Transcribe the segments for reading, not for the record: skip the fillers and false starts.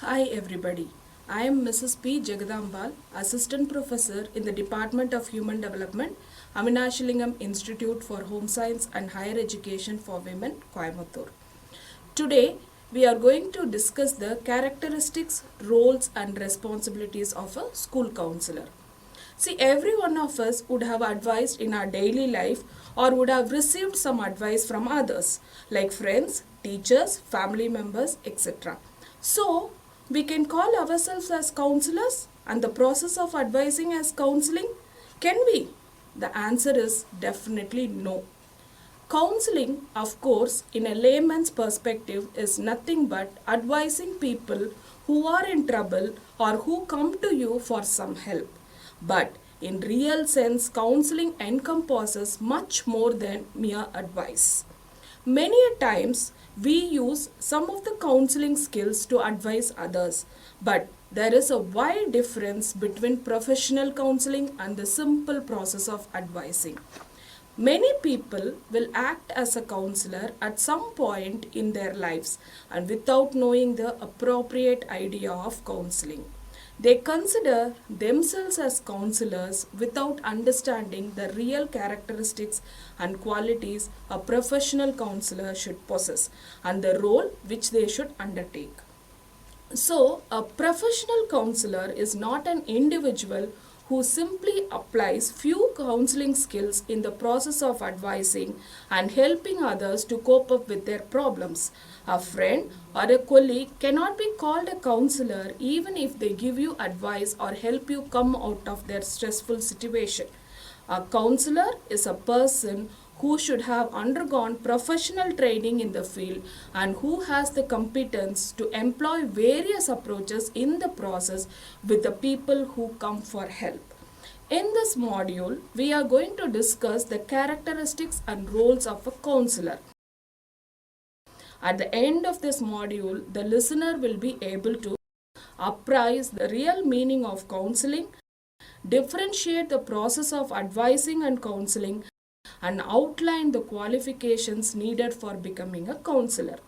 Hi everybody. I am Mrs. P. Jagadambal, Assistant Professor in the Department of Human Development, Avinashilingam Institute for Home Science and Higher Education for Women, Coimbatore. Today, we are going to discuss the characteristics, roles and responsibilities of a school counselor. See, every one of us would have advised in our daily life or would have received some advice from others, like friends, teachers, family members, etc. So, we can call ourselves as counselors and the process of advising as counseling. Can we? The answer is definitely no. Counseling, of course, in a layman's perspective, is nothing but advising people who are in trouble or who come to you for some help. But in real sense, counseling encompasses much more than mere advice. Many a times we use some of the counseling skills to advise others, but there is a wide difference between professional counseling and the simple process of advising. Many people will act as a counselor at some point in their lives and without knowing the appropriate idea of counseling. They consider themselves as counselors without understanding the real characteristics and qualities a professional counselor should possess and the role which they should undertake. So, a professional counselor is not an individual who simply applies few counseling skills in the process of advising and helping others to cope up with their problems. A friend or a colleague cannot be called a counselor even if they give you advice or help you come out of their stressful situation. A counselor is a person who should have undergone professional training in the field and who has the competence to employ various approaches in the process with the people who come for help. In this module, we are going to discuss the characteristics and roles of a counselor. At the end of this module, the listener will be able to apprise the real meaning of counseling, differentiate the process of advising and counseling, and outline the qualifications needed for becoming a counselor.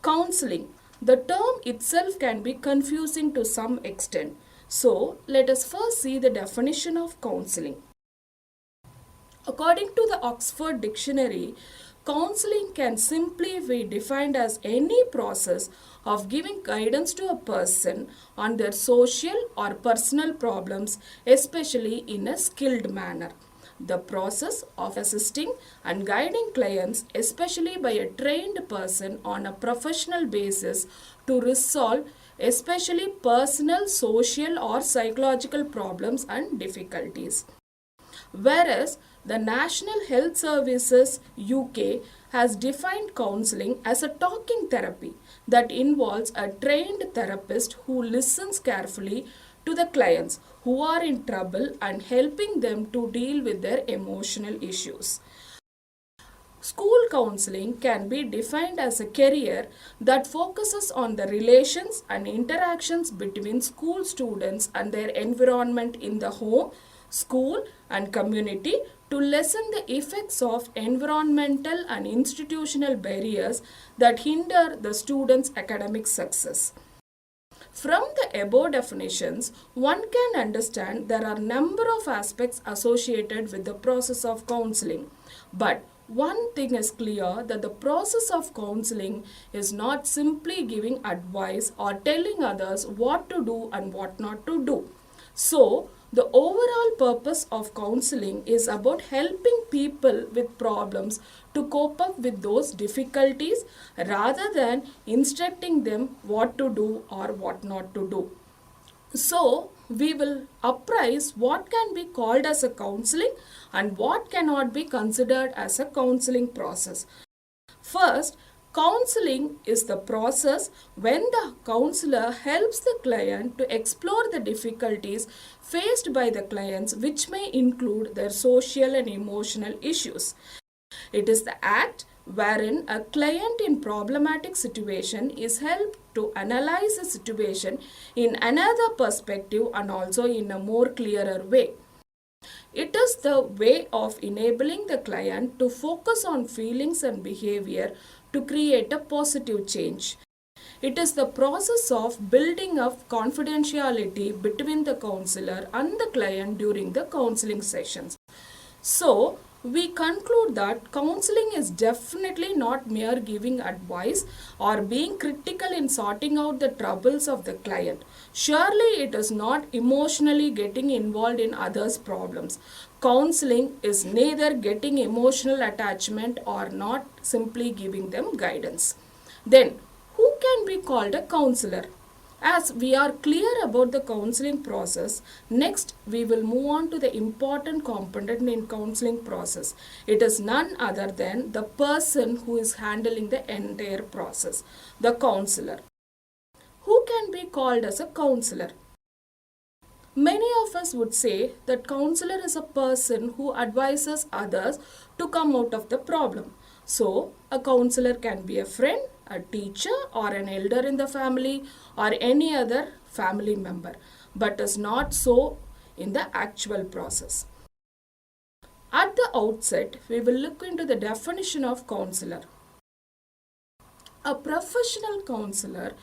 Counseling. The term itself can be confusing to some extent. So, let us first see the definition of counseling. According to the Oxford Dictionary, counseling can simply be defined as any process of giving guidance to a person on their social or personal problems, especially in a skilled manner. The process of assisting and guiding clients, especially by a trained person on a professional basis, to resolve especially personal, social, or psychological problems and difficulties. Whereas the National Health Services UK has defined counseling as a talking therapy that involves a trained therapist who listens carefully to the clients who are in trouble and helping them to deal with their emotional issues. School counseling can be defined as a career that focuses on the relations and interactions between school students and their environment in the home, school, and community to lessen the effects of environmental and institutional barriers that hinder the students' academic success. From the above definitions, one can understand there are a number of aspects associated with the process of counseling. But one thing is clear that the process of counseling is not simply giving advice or telling others what to do and what not to do. So, the overall purpose of counseling is about helping people with problems to cope up with those difficulties rather than instructing them what to do or what not to do. So, we will apprise what can be called as a counseling and what cannot be considered as a counseling process. First, counseling is the process when the counselor helps the client to explore the difficulties faced by the clients, which may include their social and emotional issues. It is the act wherein a client in problematic situation is helped to analyze the situation in another perspective and also in a more clearer way. It is the way of enabling the client to focus on feelings and behavior to create a positive change. It is the process of building up confidentiality between the counselor and the client during the counseling sessions. So, we conclude that counseling is definitely not mere giving advice or being critical in sorting out the troubles of the client. Surely, it is not emotionally getting involved in others' problems. Counseling is neither getting emotional attachment or not simply giving them guidance. Then, who can be called a counselor? As we are clear about the counseling process, next we will move on to the important component in counseling process. It is none other than the person who is handling the entire process, the counselor. Who can be called as a counselor? Many of us would say that counselor is a person who advises others to come out of the problem. So, a counselor can be a friend, a teacher, or an elder in the family, or any other family member, but is not so in the actual process. At the outset, we will look into the definition of counselor. A professional counselor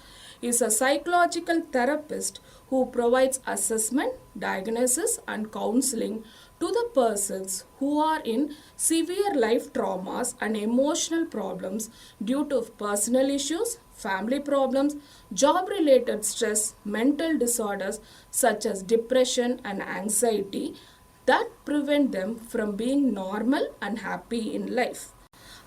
is a psychological therapist who provides assessment, diagnosis, and counseling to the persons who are in severe life traumas and emotional problems due to personal issues, family problems, job related stress, mental disorders such as depression and anxiety that prevent them from being normal and happy in life.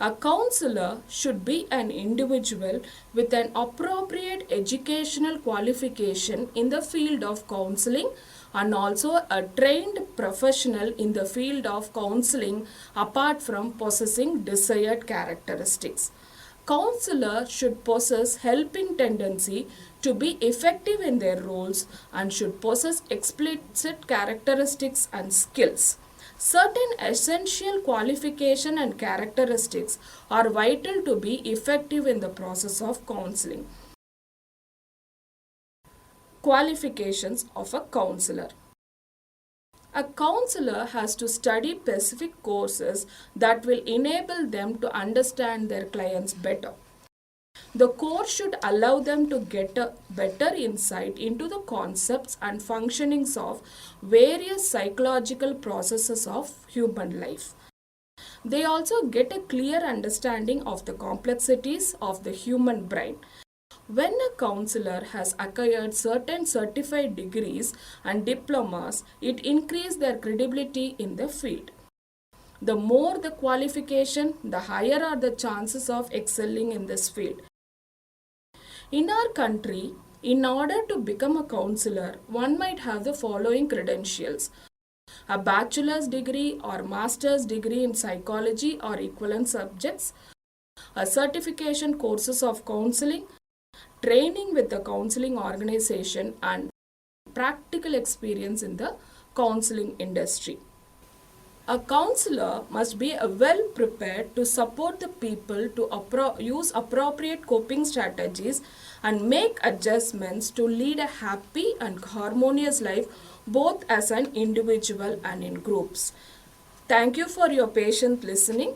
A counselor should be an individual with an appropriate educational qualification in the field of counseling and also a trained professional in the field of counseling apart from possessing desired characteristics. Counselor should possess helping tendency to be effective in their roles and should possess explicit characteristics and skills. Certain essential qualification and characteristics are vital to be effective in the process of counseling. Qualifications of a counselor. A counselor has to study specific courses that will enable them to understand their clients better. The course should allow them to get a better insight into the concepts and functionings of various psychological processes of human life. They also get a clear understanding of the complexities of the human brain. When a counselor has acquired certain certified degrees and diplomas, it increases their credibility in the field. The more the qualification, the higher are the chances of excelling in this field. In our country, in order to become a counselor, one might have the following credentials: a bachelor's degree or master's degree in psychology or equivalent subjects, a certification courses of counseling, training with the counseling organization, and practical experience in the counseling industry. A counselor must be well prepared to support the people to use appropriate coping strategies and make adjustments to lead a happy and harmonious life both as an individual and in groups. Thank you for your patient listening.